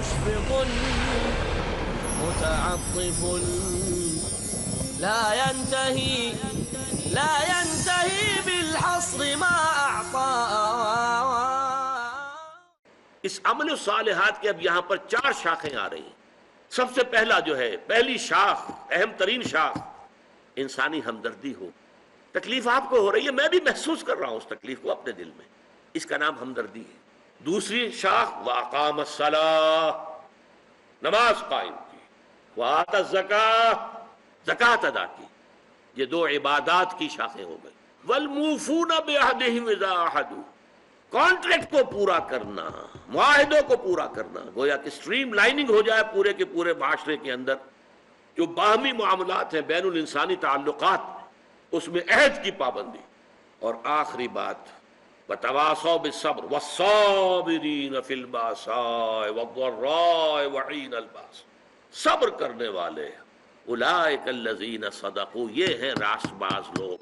مشفق متعطف لا ينتهي بالحصر ما أعطى. اس عمل الصالحات کے اب یہاں پر 4 شاخیں آ رہی ہیں. سب سے پہلا جو ہے، پہلی شاخ، اہم ترین شاخ، انسانی ہمدردی ہو. تکلیف آپ کو ہو رہی ہے، میں بھی محسوس کر رہا ہوں اس تکلیف کو اپنے دل میں، اس کا نام ہمدردی ہے. دوسری شاخ وَأَقَامَ الصَّلَاةَ، نماز قائم کی. وَآتَى الزَّكَاةَ، زکوٰۃ ادا کی. یہ 2 عبادات کی شاخیں ہو گئی. وَالْمُوفُونَ بِعَهْدِهِمْ إِذَا عَاهَدُوا، کانٹریکٹ کو پورا کرنا، معاہدوں کو پورا کرنا. گویا کہ اسٹریم لائننگ ہو جائے پورے کے پورے معاشرے کے اندر. جو باہمی معاملات ہیں، بین الانسانی تعلقات، اس میں عہد کی پابندی. اور آخری بات وَتَوَاصَوْا بِالصَّبْرِ وَالصَّابِرِينَ فِي الْبَأْسَاءِ وَالضَّرَّاءِ وَحِينَ الْبَأْسِ. صبر کرنے والے اولئک الذین صدقوا، یہ ہیں راست باز لوگ.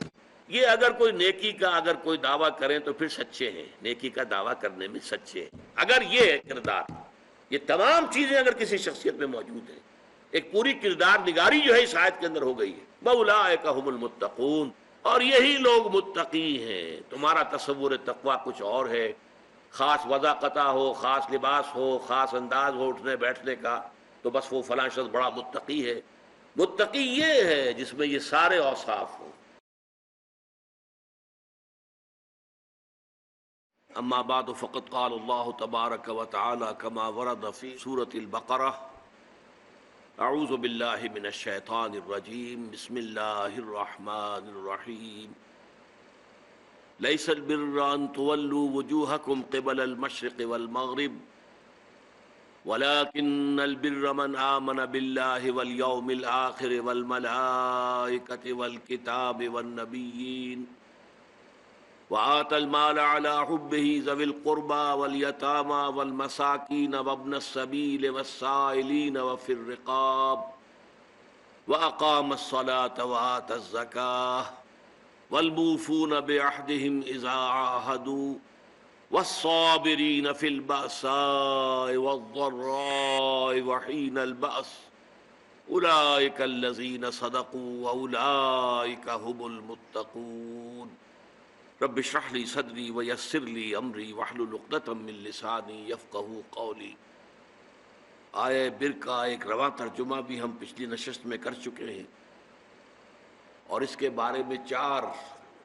یہ اگر کوئی نیکی کا اگر کوئی دعویٰ کریں تو پھر سچے ہیں، نیکی کا دعویٰ کرنے میں سچے ہیں. اگر یہ کردار، یہ تمام چیزیں اگر کسی شخصیت میں موجود ہیں، ایک پوری کردار نگاری جو ہے اس آیت کے اندر ہو گئی ہے. وَأُولَٰئِکَ هُمُ الْمُتَّقُونَ، اور یہی لوگ متقی ہیں. تمہارا تصور تقویٰ کچھ اور ہے، خاص وضاقتہ ہو، خاص لباس ہو، خاص انداز ہو اٹھنے بیٹھنے کا، تو بس وہ فلاں شخص بڑا متقی ہے. متقی یہ ہے جس میں یہ سارے اوصاف ہوں. اما بعد فقد قال اللہ تبارک و تعالی كما ورد في سورة البقرة: اعوذ باللہ من الشیطان الرجیم، بسم اللہ الرحمن الرحیم. لیس البر ان تولوا وجوہکم قبل المشرق والمغرب ولكن البر من آمن بالله واليوم الآخر والملائكة والكتاب والنبيين وآتى المال على حبه ذوي القربى واليتامى والمساكين وابن السبيل والسائلين وفي الرقاب وأقام الصلاة وآتى الزكاة والموفون بعهدهم إذا عاهدوا والصابرين في البأساء والضراء وحين البأس أولئك الذين صدقوا وأولئك هم المتقون. رب اشرح لي صدري ويسر لي أمري واحلل عقدة من لساني يفقهوا قولي. آیہ بر کا ایک رواں ترجمہ بھی ہم پچھلی نشست میں کر چکے ہیں، اور اس کے بارے میں 4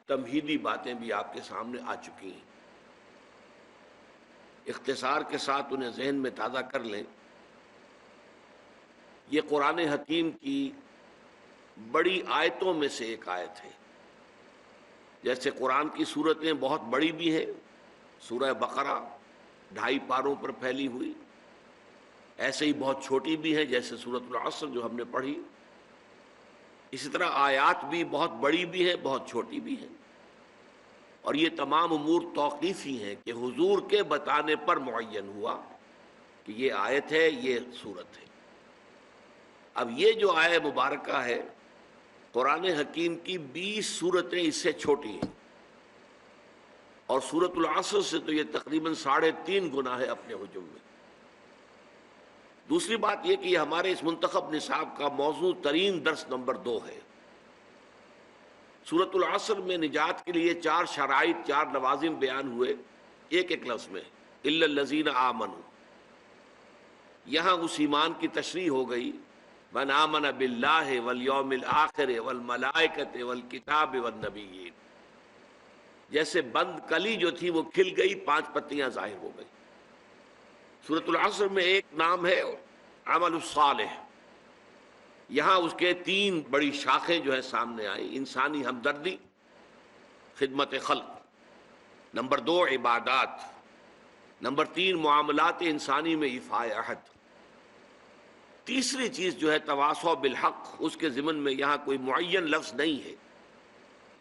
تمہیدی باتیں بھی آپ کے سامنے آ چکی ہیں. اختصار کے ساتھ انہیں ذہن میں تازہ کر لیں. یہ قرآن حکیم کی بڑی آیتوں میں سے ایک آیت ہے. جیسے قرآن کی سورتیں بہت بڑی بھی ہیں، سورہ بقرہ 2.5 پاروں پر پھیلی ہوئی، ایسے ہی بہت چھوٹی بھی ہیں جیسے سورۃ العصر جو ہم نے پڑھی. اسی طرح آیات بھی بہت بڑی بھی ہیں، بہت چھوٹی بھی ہیں. اور یہ تمام امور توقیفی ہیں کہ حضور کے بتانے پر معین ہوا کہ یہ آیت ہے، یہ صورت ہے. اب یہ جو آیت مبارکہ ہے، قرآن حکیم کی 20 صورتیں اس سے چھوٹی ہیں، اور سورۃ العصر سے تو یہ تقریباً 3.5 گنا ہے اپنے حجم میں. دوسری بات یہ کہ یہ ہمارے اس منتخب نصاب کا موضوع ترین درس نمبر 2 ہے. سورۃ العصر میں نجات کے لیے 4 شرائط، 4 لوازم بیان ہوئے ایک لفظ میں، الا الذین آمنوا. یہاں اس ایمان کی تشریح ہو گئی، من آمن باللہ والیوم الآخر والملائکۃ والکتاب والنبیین. جیسے بند کلی جو تھی وہ کھل گئی، 5 پتیاں ظاہر ہو گئی. سورۃ العصر میں ایک نام ہے عمل الصالح. یہاں اس کے 3 بڑی شاخیں جو ہے سامنے آئی: انسانی ہمدردی، خدمت خلق. نمبر 2 عبادات. نمبر 3 معاملات انسانی میں ایفاء عہد. تیسری چیز جو ہے تواصو بالحق، اس کے ضمن میں یہاں کوئی معین لفظ نہیں ہے،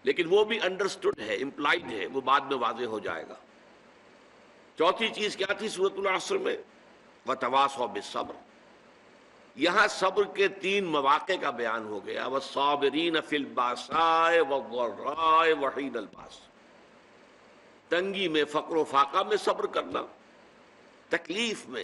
لیکن وہ بھی انڈرسٹوڈ ہے، امپلائڈ ہے، وہ بعد میں واضح ہو جائے گا. چوتھی چیز کیا تھی سورۃ العصر میں؟ وتواصوا بالصبر. یہاں صبر کے 3 مواقع کا بیان ہو گیا، والصابرین فی الباساء والضراء وحین الباس. تنگی میں، فقر و فاقہ میں صبر کرنا، تکلیف میں،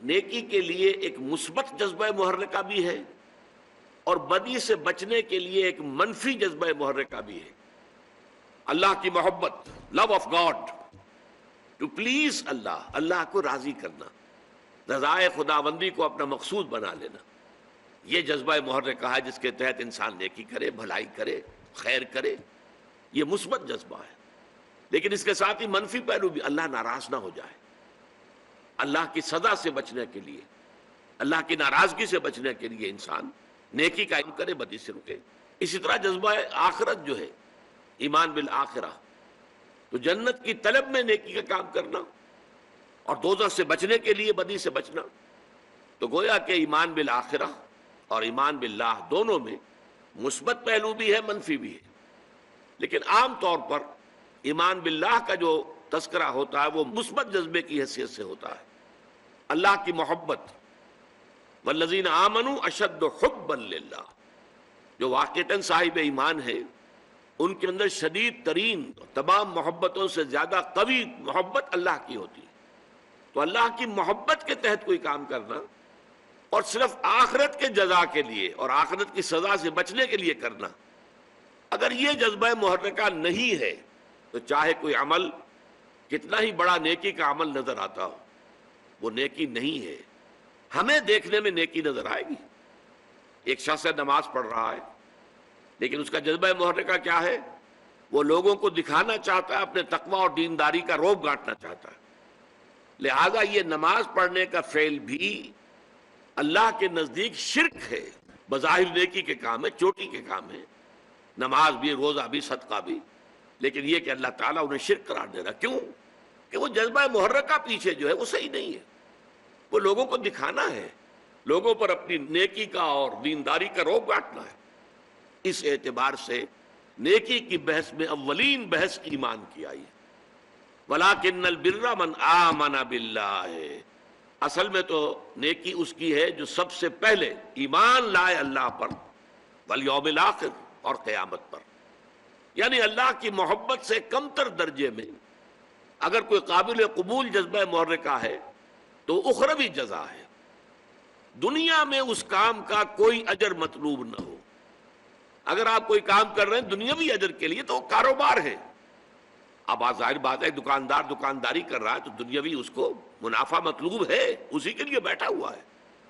نیکی کے لیے ایک مثبت جذبہ محرکہ بھی ہے اور بدی سے بچنے کے لیے ایک منفی جذبہ محرکہ بھی ہے۔ اللہ کی محبت، love of god, to please Allah, Allah کو راضی کرنا، رضائے خداوندی کو اپنا مقصود بنا لینا، یہ جذبہ محرکہ ہے جس کے تحت انسان نیکی کرے، بھلائی کرے، خیر کرے، یہ مثبت جذبہ ہے۔ لیکن اس کے ساتھ ہی منفی پہلو بھی، اللہ ناراض نہ ہو جائے، اللہ کی سزا سے بچنے کے لیے، اللہ کی ناراضگی سے بچنے کے لیے انسان نیکی کا علم کرے، بدی سے رکے۔ اسی طرح جذبہ آخرت جو ہے، ایمان بالآخرہ، تو جنت کی طلب میں نیکی کا کام کرنا اور دوزخ سے بچنے کے لیے بدی سے بچنا، تو گویا کہ ایمان بالآخرہ اور ایمان باللہ دونوں میں مثبت پہلو بھی ہے، منفی بھی ہے۔ لیکن عام طور پر ایمان باللہ کا جو تذکرہ ہوتا ہے وہ مثبت جذبے کی حیثیت سے ہوتا ہے، اللہ کی محبت، والذین آمنوا اشد حبا للہ، جو واقعتاً صاحب ایمان ہے ان کے اندر شدید ترین تمام محبتوں سے زیادہ قوی محبت اللہ کی ہوتی ہے۔ تو اللہ کی محبت کے تحت کوئی کام کرنا اور صرف آخرت کے جزا کے لیے اور آخرت کی سزا سے بچنے کے لیے کرنا، اگر یہ جذبہ محرکہ نہیں ہے تو چاہے کوئی عمل کتنا ہی بڑا نیکی کا عمل نظر آتا ہو، وہ نیکی نہیں ہے۔ ہمیں دیکھنے میں نیکی نظر آئے گی، ایک شخص نماز پڑھ رہا ہے لیکن اس کا جذبہ محرکہ کیا ہے؟ وہ لوگوں کو دکھانا چاہتا ہے، اپنے تقویٰ اور دینداری کا روب گانٹنا چاہتا ہے، لہذا یہ نماز پڑھنے کا فعل بھی اللہ کے نزدیک شرک ہے۔ بظاہر نیکی کے کام ہے، چوٹی کے کام ہے، نماز بھی، روزہ بھی، صدقہ بھی، لیکن یہ کہ اللہ تعالیٰ انہیں شرک قرار دے رہا۔ کیوں؟ کہ وہ جذبہ محرکہ پیچھے جو ہے وہ صحیح نہیں ہے، وہ لوگوں کو دکھانا ہے، لوگوں پر اپنی نیکی کا اور دینداری کا روب گانٹنا ہے۔ اس اعتبار سے نیکی کی بحث میں اولین بحث ایمان کی آئی ہے، وَلَٰكِنَّ الْبِرَّ مَنْ آمَنَ بِاللَّهِ، اصل میں تو نیکی اس کی ہے جو سب سے پہلے ایمان لائے اللہ پر، وَالْيَوْمِ الْآخِرِ، اور قیامت پر، یعنی اللہ کی محبت سے کم تر درجے میں اگر کوئی قابل قبول جذبہ محرکہ ہے تو اخروی جزا ہے، دنیا میں اس کام کا کوئی اجر مطلوب نہ ہو۔ اگر آپ کوئی کام کر رہے ہیں دنیاوی اجر کے لیے تو وہ کاروبار ہے، اب ظاہر بات ہے دکاندار دکانداری کر رہا ہے تو دنیاوی اس کو منافع مطلوب ہے، اسی کے لیے بیٹھا ہوا ہے،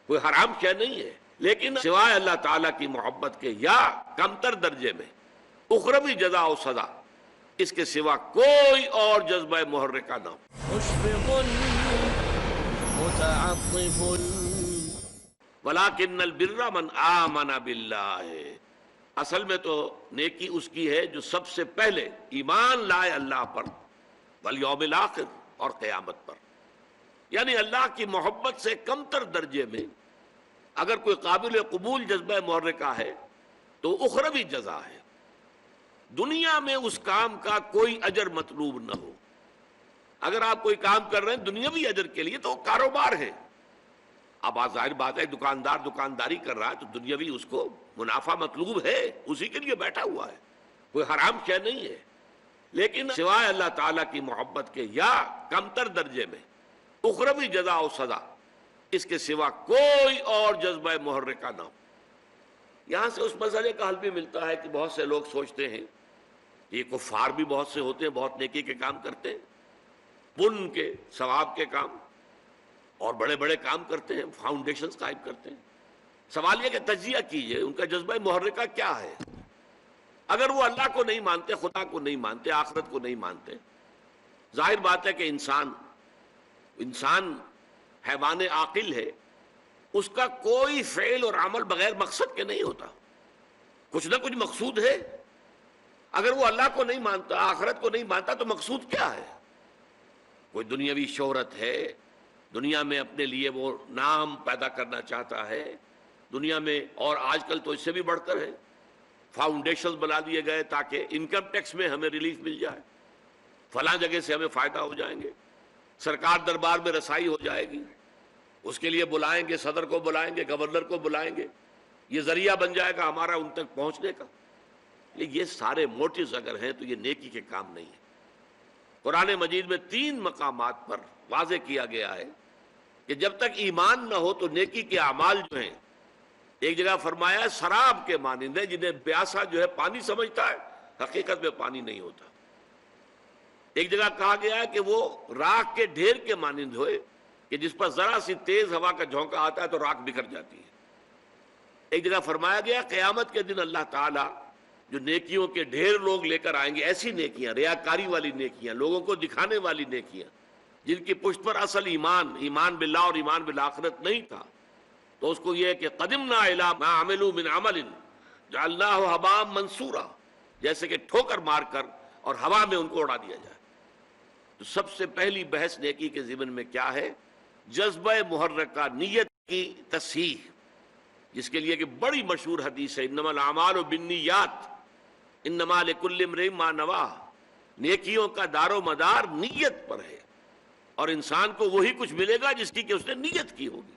کوئی حرام شے نہیں ہے، لیکن سوائے اللہ تعالیٰ کی محبت کے یا کمتر درجے میں اخروی جزا و سزا، اس کے سوا کوئی اور جذبہ محرکہ نہ ہو۔ مشفق متعطف وَلَٰكِنَّ الْبِرَّ مَنْ آمَنَ بِاللَّهِ، اصل میں تو نیکی اس کی ہے جو سب سے پہلے ایمان لائے اللہ پر، وَالْيَوْمِ الْآخِرِ، اور قیامت پر، یعنی اللہ کی محبت سے کم تر درجے میں اگر کوئی قابل قبول جذبہ محرکہ ہے تو اخروی جزا ہے، دنیا میں اس کام کا کوئی اجر مطلوب نہ ہو۔ اگر آپ کوئی کام کر رہے ہیں دنیاوی اجر کے لیے تو وہ کاروبار ہے، اب ظاہر بات ہے دکاندار دکانداری کر رہا ہے تو دنیاوی اس کو منافع مطلوب ہے، اسی کے لیے بیٹھا ہوا ہے، کوئی حرام شے نہیں ہے، لیکن سوائے اللہ تعالیٰ کی محبت کے یا کمتر درجے میں اخروی جزا و سزا، اس کے سوا کوئی اور جذبہ محرکہ نہ ہو۔ یہاں سے اس مسئلے کا حل بھی ملتا ہے کہ بہت سے لوگ سوچتے ہیں یہ کفار بھی بہت سے ہوتے ہیں، بہت نیکی کے کام کرتے ہیں، پن کے ثواب کے کام اور بڑے بڑے کام کرتے ہیں، فاؤنڈیشنز قائم کرتے ہیں۔ سوال یہ کہ تجزیہ کیجئے ان کا جذبہ محرکہ کیا ہے۔ اگر وہ اللہ کو نہیں مانتے، خدا کو نہیں مانتے، آخرت کو نہیں مانتے، ظاہر بات ہے کہ انسان حیوان عاقل ہے، اس کا کوئی فعل اور عمل بغیر مقصد کے نہیں ہوتا، کچھ نہ کچھ مقصود ہے۔ اگر وہ اللہ کو نہیں مانتا، آخرت کو نہیں مانتا تو مقصود کیا ہے؟ کوئی دنیاوی شہرت ہے، دنیا میں اپنے لیے وہ نام پیدا کرنا چاہتا ہے دنیا میں، اور آج کل تو اس سے بھی بڑھ کر ہے، فاؤنڈیشنز بنا دیے گئے تاکہ انکم ٹیکس میں ہمیں ریلیف مل جائے، فلاں جگہ سے ہمیں فائدہ ہو جائیں گے، سرکار دربار میں رسائی ہو جائے گی، اس کے لیے بلائیں گے، صدر کو بلائیں گے، گورنر کو بلائیں گے، یہ ذریعہ بن جائے گا ہمارا ان تک پہنچنے کا۔ یہ سارے موٹیوز اگر ہیں تو یہ نیکی کے کام نہیں ہے۔ قرآن مجید میں 3 مقامات پر واضح کیا گیا ہے کہ جب تک ایمان نہ ہو تو نیکی کے اعمال جو ہیں، ایک جگہ فرمایا ہے سراب کے مانند ہے، جنہیں پیاسا جو ہے پانی سمجھتا ہے، حقیقت میں پانی نہیں ہوتا۔ ایک جگہ کہا گیا ہے کہ وہ راکھ کے ڈھیر کے مانند ہوئے کہ جس پر ذرا سی تیز ہوا کا جھونکا آتا ہے تو راکھ بکھر جاتی ہے۔ ایک جگہ فرمایا گیا قیامت کے دن اللہ تعالیٰ جو نیکیوں کے ڈھیر لوگ لے کر آئیں گے، ایسی نیکیاں، ریاکاری والی نیکیاں، لوگوں کو دکھانے والی نیکیاں، جن کی پشت پر اصل ایمان باللہ اور ایمان بالآخرت نہیں تھا، تو اس کو یہ ہے کہ قدمنا الی ما عملوا من عمل جعلناہ ھباء منثورا، جیسے کہ ٹھوکر مار کر اور ہوا میں ان کو اڑا دیا جائے۔ تو سب سے پہلی بحث نیکی کے ضمن میں کیا ہے؟ جذبہ محرکہ، نیت کی تصحیح، جس کے لیے کہ بڑی مشہور حدیث ہے انما الاعمال بالنیات انما لکل امرئ ما نویٰ، نیکیوں کا دار و مدار نیت پر ہے، اور انسان کو وہی کچھ ملے گا جس کی کہ اس نے نیت کی ہوگی۔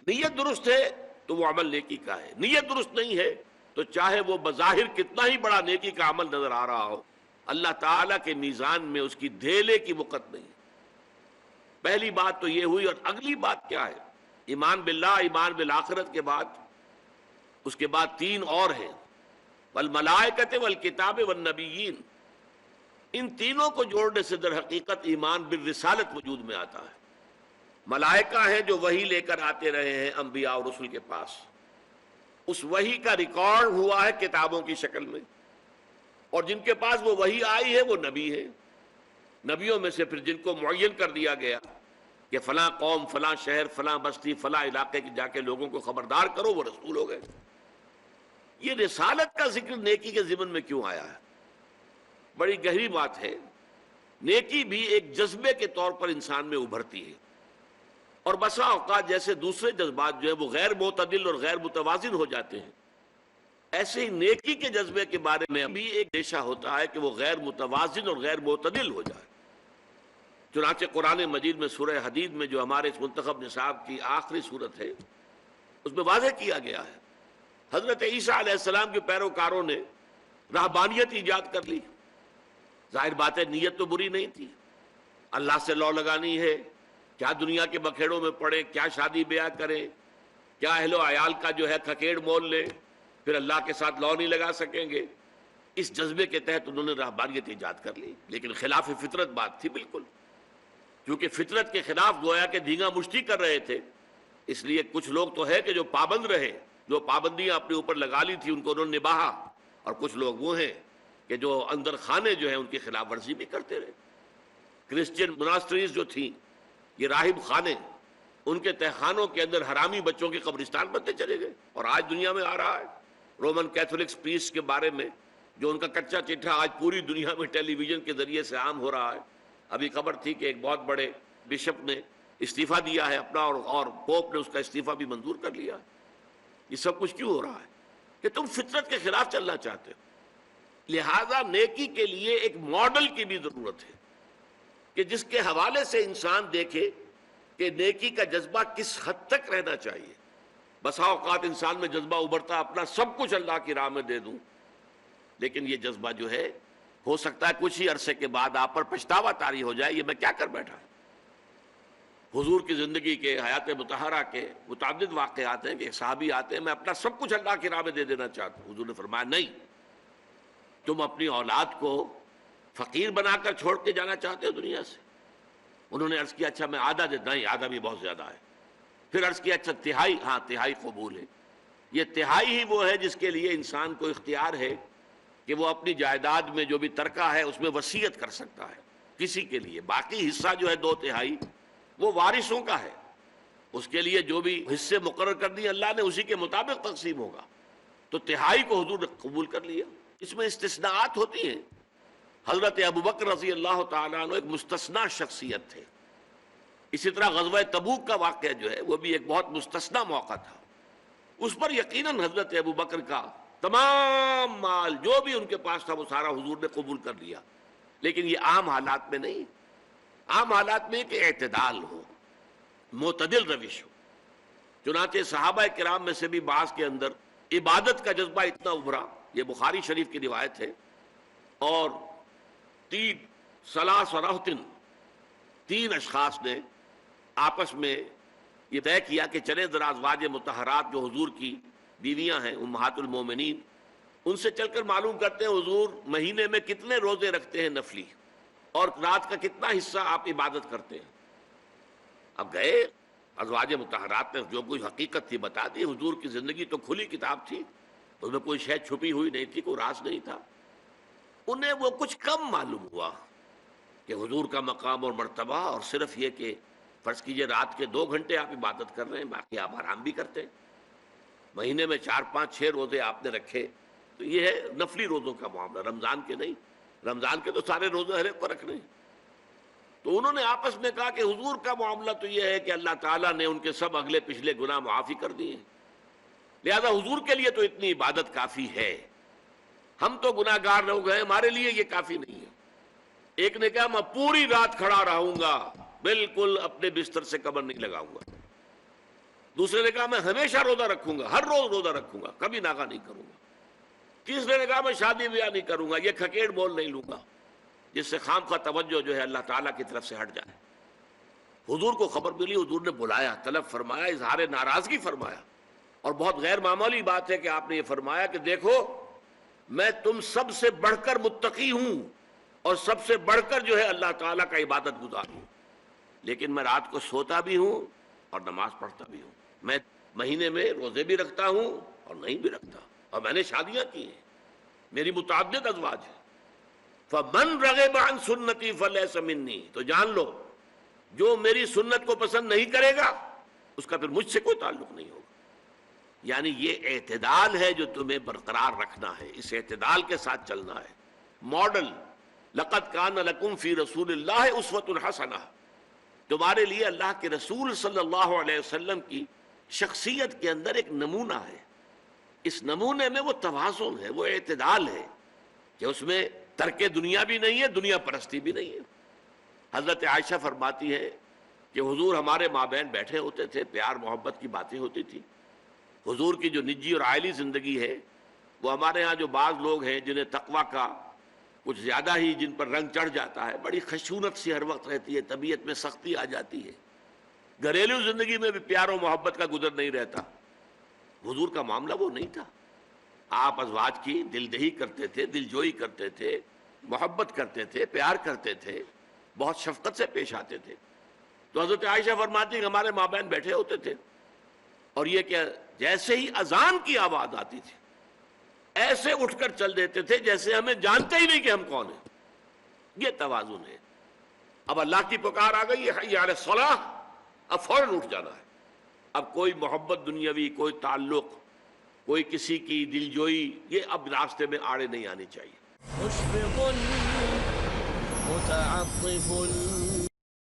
نیت درست ہے تو وہ عمل نیکی کا ہے، نیت درست نہیں ہے تو چاہے وہ بظاہر کتنا ہی بڑا نیکی کا عمل نظر آ رہا ہو، اللہ تعالیٰ کے میزان میں اس کی دھیلے کی وقت نہیں۔ پہلی بات تو یہ ہوئی، اور اگلی بات کیا ہے؟ ایمان باللہ، ایمان بالآخرت کے بعد اس کے بعد تین اور ہیں، والملائکۃ والکتاب والنبیین۔ ان تینوں کو جوڑنے سے در حقیقت ایمان بالرسالت وجود میں آتا ہے۔ ملائکہ ہیں جو وحی لے کر آتے رہے ہیں انبیاء اور رسل کے پاس، اس وحی کا ریکارڈ ہوا ہے کتابوں کی شکل میں، اور جن کے پاس وہ وحی آئی ہے وہ نبی ہے۔ نبیوں میں سے پھر جن کو معین کر دیا گیا کہ فلاں قوم، فلاں شہر، فلاں بستی، فلاں علاقے کی جا کے لوگوں کو خبردار کرو، وہ رسول ہو گئے۔ یہ رسالت کا ذکر نیکی کے ضمن میں کیوں آیا ہے؟ بڑی گہری بات ہے۔ نیکی بھی ایک جذبے کے طور پر انسان میں ابھرتی ہے، اور بسا اوقات جیسے دوسرے جذبات جو ہیں وہ غیر معتدل اور غیر متوازن ہو جاتے ہیں، ایسے ہی نیکی کے جذبے کے بارے میں بھی ایک اندیشہ ہوتا ہے کہ وہ غیر متوازن اور غیر معتدل ہو جائے۔ چنانچہ قرآن مجید میں سورہ حدید میں جو ہمارے اس منتخب نصاب کی آخری سورت ہے، اس میں واضح کیا گیا ہے حضرت عیسیٰ علیہ السلام کے پیروکاروں نے رہبانیت ایجاد کر لی۔ ظاہر بات ہے نیت تو بری نہیں تھی، اللہ سے لو لگانی ہے، کیا دنیا کے بکھیڑوں میں پڑے، کیا شادی بیاہ کریں، کیا اہل و عیال کا جو ہے کھکیڑ مول لیں، پھر اللہ کے ساتھ لو نہیں لگا سکیں گے۔ اس جذبے کے تحت انہوں نے رہبانیت ایجاد کر لی، لیکن خلاف فطرت بات تھی بالکل، کیونکہ فطرت کے خلاف گویا کہ دھینگا مشتی کر رہے تھے۔ اس لیے کچھ لوگ تو ہے کہ جو پابند رہے، جو پابندیاں اپنے اوپر لگا لی تھی ان کو انہوں نے نبھایا، اور کچھ لوگ وہ ہیں کہ جو اندر خانے جو ہیں ان کی خلاف ورزی بھی کرتے رہے۔ کرسچین مناسٹریز جو تھیں، یہ راہب خانے، ان کے تہخانوں کے اندر حرامی بچوں کے قبرستان بنتے چلے گئے، اور آج دنیا میں آ رہا ہے۔ رومن کیتھولکس پریسٹ کے بارے میں جو ان کا کچا چٹھا آج پوری دنیا میں ٹیلی ویژن کے ذریعے سے عام ہو رہا ہے۔ ابھی خبر تھی کہ ایک بہت بڑے بشپ نے استعفیٰ دیا ہے اپنا، اور پوپ نے اس کا استعفیٰ بھی منظور کر لیا ہے۔ یہ سب کچھ کیوں ہو رہا ہے؟ کہ تم فطرت کے خلاف چلنا چاہتے ہو۔ لہذا نیکی کے لیے ایک ماڈل کی بھی ضرورت ہے کہ جس کے حوالے سے انسان دیکھے کہ نیکی کا جذبہ کس حد تک رہنا چاہیے۔ بسا اوقات انسان میں جذبہ ابھرتا اپنا سب کچھ اللہ کی راہ میں دے دوں، لیکن یہ جذبہ جو ہے ہو سکتا ہے کچھ ہی عرصے کے بعد آپ پر پچھتاوا طاری ہو جائے، یہ میں کیا کر بیٹھا۔ حضور کی زندگی کے، حیات مطہرہ کے متعدد واقعات ہیں کہ ایک صحابی آتے ہیں، میں اپنا سب کچھ اللہ کی راہ میں دے دینا چاہتا ہوں۔ حضور نے فرمایا نہیں، تم اپنی اولاد کو فقیر بنا کر چھوڑ کے جانا چاہتے ہو دنیا سے؟ انہوں نے عرض کیا اچھا میں آدھا دیتا ہوں، آدھا بھی بہت زیادہ ہے۔ پھر عرض کیا اچھا تہائی؟ ہاں تہائی قبول ہے۔ یہ تہائی ہی وہ ہے جس کے لیے انسان کو اختیار ہے کہ وہ اپنی جائیداد میں جو بھی ترکہ ہے اس میں وصیت کر سکتا ہے کسی کے لیے۔ باقی حصہ جو ہے 2/3 وہ وارثوں کا ہے، اس کے لیے جو بھی حصے مقرر کر دیے اللہ نے اسی کے مطابق تقسیم ہوگا۔ تو تہائی کو حضور نے قبول کر لیا۔ اس میں استثناءات ہوتی ہیں۔ حضرت ابوبکر رضی اللہ تعالیٰ عنہ ایک مستثنی شخصیت تھے۔ اسی طرح غزوہ تبوک کا واقعہ جو ہے وہ بھی ایک بہت مستثنی موقع تھا۔ اس پر یقیناً حضرت ابوبکر کا تمام مال جو بھی ان کے پاس تھا وہ سارا حضور نے قبول کر لیا، لیکن یہ عام حالات میں نہیں۔ عام حالات میں کہ اعتدال ہو، معتدل روش ہو۔ چنانچہ صحابہ کرام میں سے بھی بعض کے اندر عبادت کا جذبہ اتنا ابھرا، یہ بخاری شریف کی روایت ہے، اور 3 اشخاص نے آپس میں یہ طے کیا کہ چلے ذرا ازواج مطہرات جو حضور کی بیویاں ہیں امہات المومنین، ان سے چل کر معلوم کرتے ہیں حضور مہینے میں کتنے روزے رکھتے ہیں نفلی، اور رات کا کتنا حصہ آپ عبادت کرتے ہیں۔ اب گئے، ازواج مطہرات نے جو کوئی حقیقت تھی بتا دی۔ حضور کی زندگی تو کھلی کتاب تھی، اس میں کوئی شے چھپی ہوئی نہیں تھی، کوئی راز نہیں تھا۔ انہیں وہ کچھ کم معلوم ہوا کہ حضور کا مقام اور مرتبہ، اور صرف یہ کہ فرض کیجئے رات کے 2 گھنٹے آپ عبادت کر رہے ہیں، باقی آپ آرام بھی کرتے ہیں۔ مہینے میں 4 5 6 روزے آپ نے رکھے، تو یہ ہے نفلی روزوں کا معاملہ، رمضان کے نہیں۔ رمضان کے تو سارے روزے ہر ایک کو رکھنے ہیں۔ تو انہوں نے آپس میں کہا کہ حضور کا معاملہ تو یہ ہے کہ اللہ تعالیٰ نے ان کے سب اگلے پچھلے گناہ معافی کر دیے، لہذا حضور کے لیے تو اتنی عبادت کافی ہے، ہم تو گناہ گار لوگ ہیں، ہمارے لیے یہ کافی نہیں ہے۔ ایک نے کہا میں پوری رات کھڑا رہوں گا، بالکل اپنے بستر سے کمر نہیں لگاؤں گا۔ دوسرے نے کہا میں ہمیشہ روزہ رکھوں گا، ہر روز روزہ رکھوں گا، کبھی ناغہ نہیں کروں گا۔ تیسرے نے کہا میں شادی بیاہ نہیں کروں گا، یہ کھکیڑ بول نہیں لوں گا جس سے خام خواہ توجہ جو ہے اللہ تعالیٰ کی طرف سے ہٹ جائے۔ حضور کو خبر ملی، حضور نے بلایا، طلب فرمایا، اظہار ناراضگی فرمایا، اور بہت غیر معمولی بات ہے کہ آپ نے یہ فرمایا کہ دیکھو میں تم سب سے بڑھ کر متقی ہوں اور سب سے بڑھ کر جو ہے اللہ تعالیٰ کا عبادت گزار ہوں، لیکن میں رات کو سوتا بھی ہوں اور نماز پڑھتا بھی ہوں، میں مہینے میں روزے بھی رکھتا ہوں اور نہیں بھی رکھتا، اور میں نے شادیاں کی ہیں، میری متعدد ازواج ہیں۔ فَمَنْ رَغِبَ عَنْ سُنَّتِي فَلَيْسَ مِنِّي، تو جان لو جو میری سنت کو پسند نہیں کرے گا اس کا پھر مجھ سے کوئی تعلق نہیں ہوگا۔ یعنی یہ اعتدال ہے جو تمہیں برقرار رکھنا ہے، اس اعتدال کے ساتھ چلنا ہے۔ ماڈل لَقَدْ كَانَ لَكُمْ فِي رَسُولِ اللَّهِ أُسْوَةٌ حَسَنَةٌ، تمہارے لیے اللہ کے رسول صلی اللہ علیہ وسلم کی شخصیت کے اندر ایک نمونہ ہے۔ اس نمونے میں وہ توازن ہے، وہ اعتدال ہے کہ اس میں ترک دنیا بھی نہیں ہے، دنیا پرستی بھی نہیں ہے۔ حضرت عائشہ فرماتی ہے کہ حضور ہمارے مابین بیٹھے ہوتے تھے، پیار محبت کی باتیں ہوتی تھی۔ حضور کی جو نجی اور عائلی زندگی ہے، وہ ہمارے ہاں جو بعض لوگ ہیں جنہیں تقویٰ کا کچھ زیادہ ہی جن پر رنگ چڑھ جاتا ہے، بڑی خشونت سی ہر وقت رہتی ہے، طبیعت میں سختی آ جاتی ہے، گھریلو زندگی میں بھی پیار و محبت کا گزر نہیں رہتا۔ حضور کا معاملہ وہ نہیں تھا، آپ ازواج کی دل دہی کرتے تھے، دل جوئی کرتے تھے، محبت کرتے تھے، پیار کرتے تھے، بہت شفقت سے پیش آتے تھے۔ تو حضرت عائشہ فرماتی کہ ہمارے مابین بیٹھے ہوتے تھے، اور یہ کہ جیسے ہی اذان کی آواز آتی تھی ایسے اٹھ کر چل دیتے تھے جیسے ہمیں جانتے ہی نہیں کہ ہم کون ہیں۔ یہ توازن ہے۔ اب اللہ کی پکار آ گئی ہے، حی علی الصلاۃ، اب فوراً اٹھ جانا ہے۔ اب کوئی محبت دنیاوی، کوئی تعلق، کوئی کسی کی دلجوئی، یہ اب راستے میں آڑے نہیں آنی چاہیے۔ مشفق متعطف